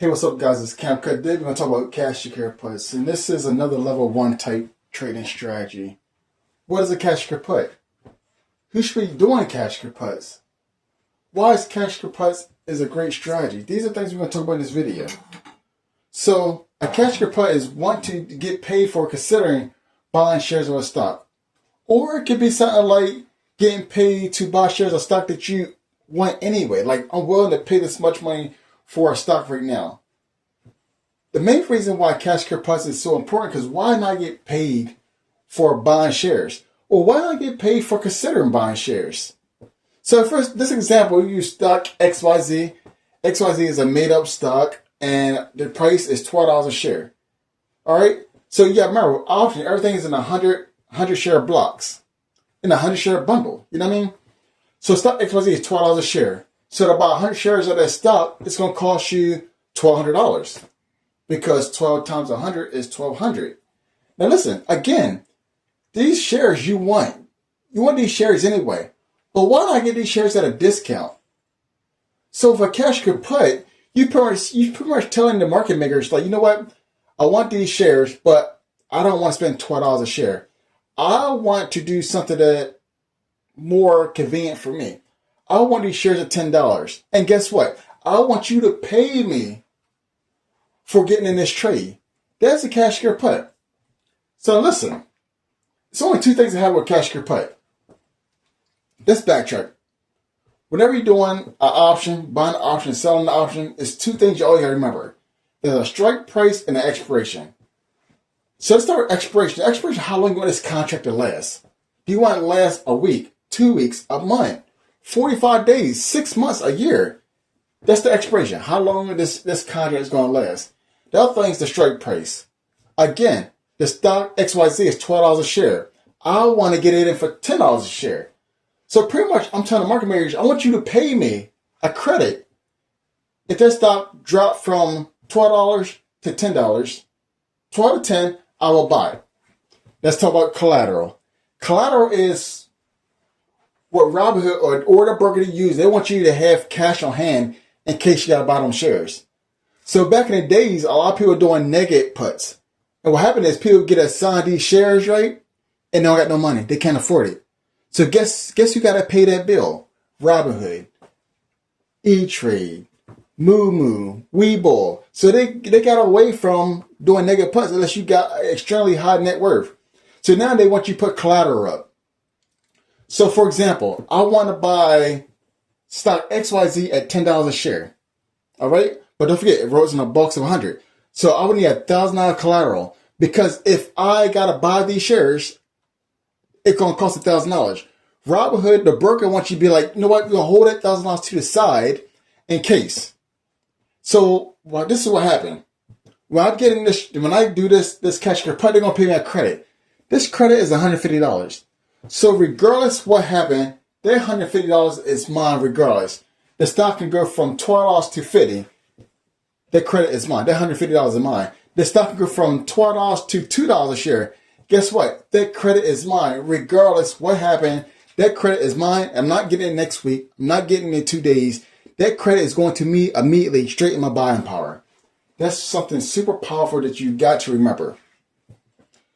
Hey, what's up, guys? It's Cam Cut. Today we're going to talk about cash secure puts, and this is another level 1 type trading strategy. What is a cash secure put? Who should be doing cash secure puts? Why is cash secure puts is a great strategy? These are things we're going to talk about in this video. So, a cash secure put is one to get paid for considering buying shares of a stock, or it could be something like getting paid to buy shares of stock that you want anyway. Like, I'm willing to pay this much money for a stock right now. The main reason why cash secure puts is so important because why not get paid for buying shares? Or why not get paid for considering buying shares? So first, this example, you use stock XYZ. XYZ is a made up stock and the price is $12 a share. Alright? So you got to remember, option, everything is in 100 share blocks. In a 100 share bundle. You know what I mean? So stock XYZ is $12 a share. So to buy 100 shares of that stock, it's going to cost you $1,200 because 12 times 100 is 1,200. Now listen, again, these shares you want these shares anyway. But why not get these shares at a discount? So for cash secure put, you pretty much telling the market makers, like, you know what? I want these shares, but I don't want to spend $12 a share. I want to do something that more convenient for me. I want these shares at $10. And guess what? I want you to pay me for getting in this trade. That's a cash secure put. So listen, it's only two things I have with cash secure put. Let's backtrack. Whenever you're doing an option, buying an option, selling an option, it's two things you always got to remember. There's a strike price and an expiration. So let's start with expiration. Expiration, how long you want this contract to last? Do you want it to last a week, 2 weeks, a month, 45 days, 6 months, a year? That's the expiration. How long this contract is going to last? The other thing is the strike price. Again, the stock XYZ is $12 a share. I want to get it in for $10 a share. So pretty much, I'm telling the market makers, I want you to pay me a credit. If that stock dropped from $12 to $10, 12 to 10, I will buy it. Let's talk about collateral. Collateral is what Robinhood or order broker to use. They want you to have cash on hand in case you got to buy them shares. So back in the days, a lot of people were doing negative puts. And what happened is people get assigned these shares, right? And they don't got no money. They can't afford it. So guess who got to pay that bill? Robinhood, E-Trade, Moo, Webull. So they got away from doing negative puts unless you got extremely high net worth. So now they want you to put collateral up. So for example, I want to buy stock XYZ at $10 a share. All right? But don't forget, it rose in a box of 100. So I would need $1,000 collateral because if I got to buy these shares, it's going to cost $1,000. Robinhood, the broker, wants you to be like, you know what? We're going to hold that $1,000 to the side in case. So this is what happened. When I do this cash secure put, they're going to pay me a credit. This credit is $150. So regardless what happened, that $150 is mine regardless. The stock can go from $12 to $50. That credit is mine. That $150 is mine. The stock can go from $12 to $2 a share. Guess what? That credit is mine. Regardless what happened, that credit is mine. I'm not getting it next week. I'm not getting it in 2 days. That credit is going to me immediately straight in my buying power. That's something super powerful that you got to remember.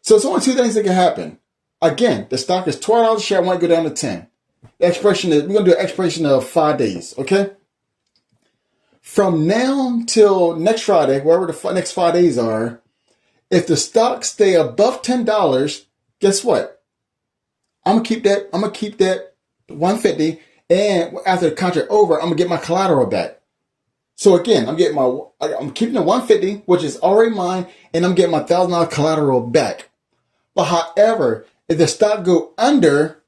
So it's only two things that can happen. Again, the stock is $12 a share. I want to go down to 10. The expiration is, we're going to do an expiration of 5 days. Okay? From now till next Friday, wherever the next 5 days are, if the stock stay above $10, guess what? I'm gonna keep that 150, and after the contract over, I'm gonna get my collateral back. So again, I'm keeping the 150, which is already mine, and I'm getting my $1,000 collateral back. But however, if the stock go under,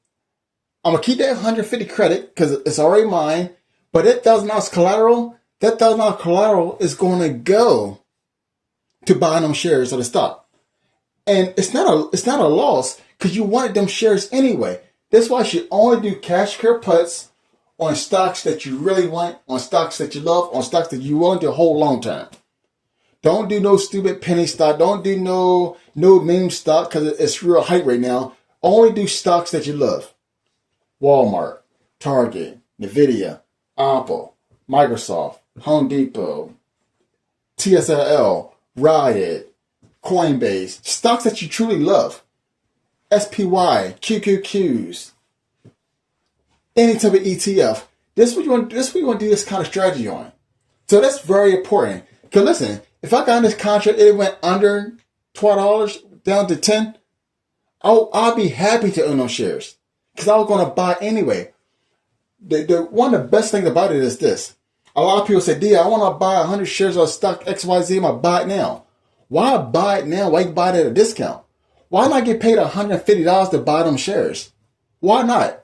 I'm gonna keep that 150 credit because it's already mine. But that $1,000 collateral is gonna go to buy them shares of the stock. And it's not a loss because you wanted them shares anyway. That's why you should only do cash secure puts on stocks that you really want, on stocks that you love, on stocks that you're willing to hold long term. Don't do no stupid penny stock. Don't do no meme stock because it's real hype right now. Only do stocks that you love. Walmart, Target, Nvidia, Apple, Microsoft, Home Depot, TSLL, Riot, Coinbase, stocks that you truly love, SPY, QQQs, any type of ETF. This is what you want to do this kind of strategy on. So that's very important. Because listen, if I got in this contract, it went under $12 down to 10, I'll be happy to own those shares because I was going to buy anyway. One of the best things about it is this. A lot of people say, D, I want to buy 100 shares of stock XYZ. I'm going to buy it now. Why buy it now? Why you buy it at a discount? Why not get paid $150 to buy them shares? Why not?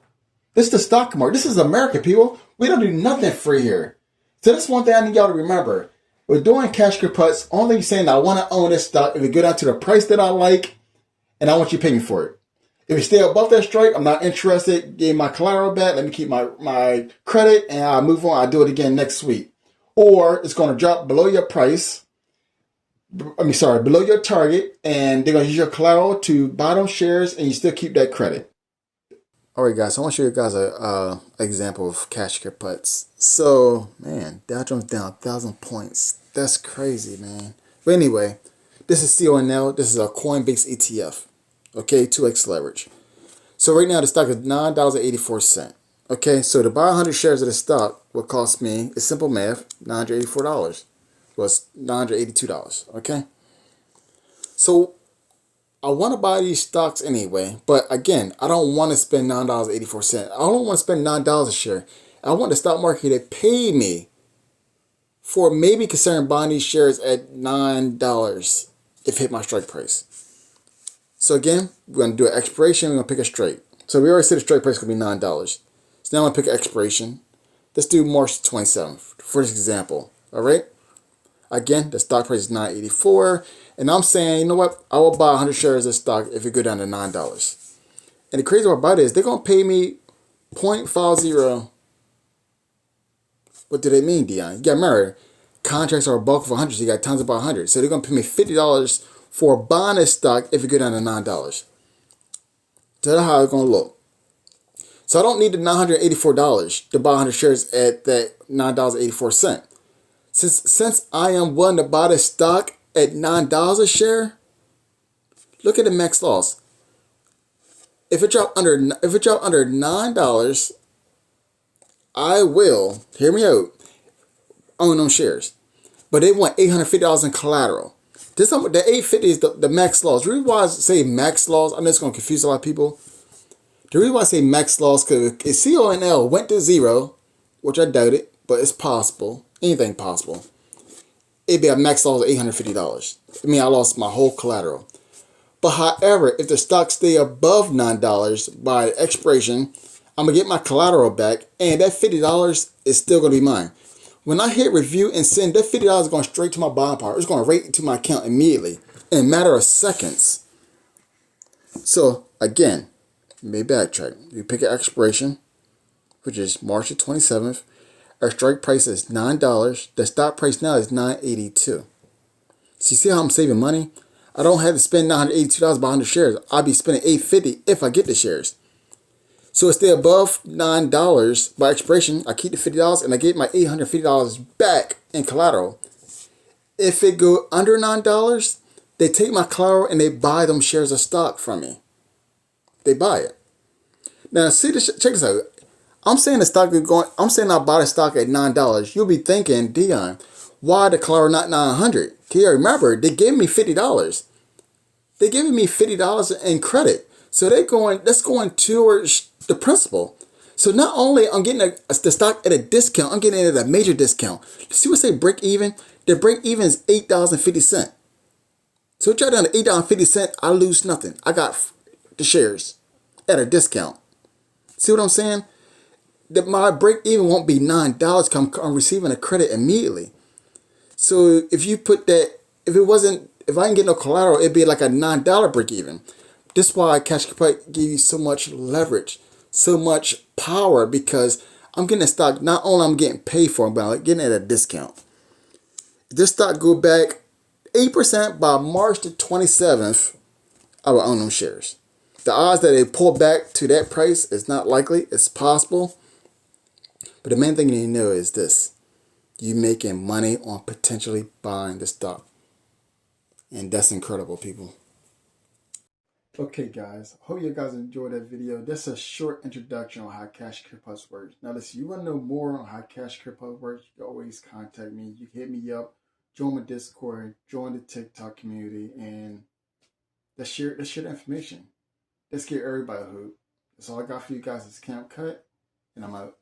This is the stock market. This is America, people. We don't do nothing free here. So that's one thing I need y'all to remember. We're doing cash cure puts. Only thing you're saying, I want to own this stock. If it go down to the price that I like, and I want you to pay me for it. If you stay above that strike, I'm not interested. Give my collateral back. Let me keep my credit, and I'll move on. I'll do it again next week. Or it's going to drop below your price. Below your target, and they're going to use your collateral to buy those shares, and you still keep that credit. All right, guys. So I want to show you guys a example of cash cure puts. So, man, Dow Jones down 1,000 points. That's crazy, man. But anyway, this is CONL. This is a Coinbase ETF. Okay, 2x leverage. So right now the stock is $9.84. Okay, so to buy 100 shares of the stock would cost me, it's simple math, $984. Well, it's $982. Okay, so I want to buy these stocks anyway, but again, I don't want to spend $9.84. I don't want to spend $9 a share. I want the stock market to pay me for maybe considering buying these shares at $9 if hit my strike price. So again, we're going to do an expiration. We're going to pick a strike. So we already said the strike price is going to be $9. So now I'm going to pick an expiration. Let's do March 27th for this example. All right. Again, the stock price is $9.84. And I'm saying, you know what? I will buy 100 shares of stock if it go down to $9. And the crazy part about it is they're going to pay me 0.50. What do they mean, Dion? You got to remember, contracts are a bulk of 100. So you got tons about 100. So they're going to pay me $50 for buying this stock if it go down to $9. So that's how it's going to look. So I don't need the $984 to buy 100 shares at that $9.84. Since I am willing to buy this stock at $9 a share, look at the max loss. If it drop under $9, I will, hear me out, own those shares. But they want $850 in collateral. The $850 is the max loss. The reason why I say max loss, I know it's going to confuse a lot of people. The reason why I say max loss, because if CONL went to zero, which I doubt it, but it's possible, anything possible, it'd be a max loss of $850. I mean, I lost my whole collateral. But however, if the stock stay above $9 by expiration, I'm going to get my collateral back, and that $50 is still going to be mine. When I hit review and send, that $50 is going straight to my bond part. It's going to rate into my account immediately in a matter of seconds. So again, maybe backtrack. You pick an expiration, which is March the 27th. Our strike price is $9. The stock price now is $9.82. So you see how I'm saving money? I don't have to spend $982 by 100 shares. I'll be spending $850 if I get the shares. So it's still above $9 by expiration. I keep the $50 and I get my $850 back in collateral. If it go under $9, they take my collateral and they buy them shares of stock from me. They buy it. Now see this. Check this out. I'm saying the stock is going. I'm saying I buy the stock at $9. You'll be thinking, Dion, why the collateral not $900? Can you remember? They gave me $50. They giving me $50 in credit. So that's going towards the principal. So not only I'm getting the stock at a discount, I'm getting it at a major discount. See what say break even? The break even is $8.50. So it dropped down to $8.50. I lose nothing. I got the shares at a discount. See what I'm saying? That my break even won't be $9 because I'm receiving a credit immediately. So if you put that, if I didn't get no collateral, it'd be like a $9 break even. This is why cash put give you so much leverage, so much power, because I'm getting a stock. Not only I'm getting paid for it, but I'm getting it at a discount. If this stock go back 8% by March the 27th, I will own them shares. The odds that they pull back to that price is not likely. It's possible. But the main thing you need to know is this. You making money on potentially buying the stock. And that's incredible, people. Okay, guys. Hope you guys enjoyed that video. That's a short introduction on how Cash Cure Plus works. Now, listen, you want to know more on how Cash Cure Plus works, you can always contact me. You can hit me up, join my Discord, join the TikTok community, and let's share the information. Let's get everybody hooked. That's all I got for you guys. It's Camp Cut, and I'm out.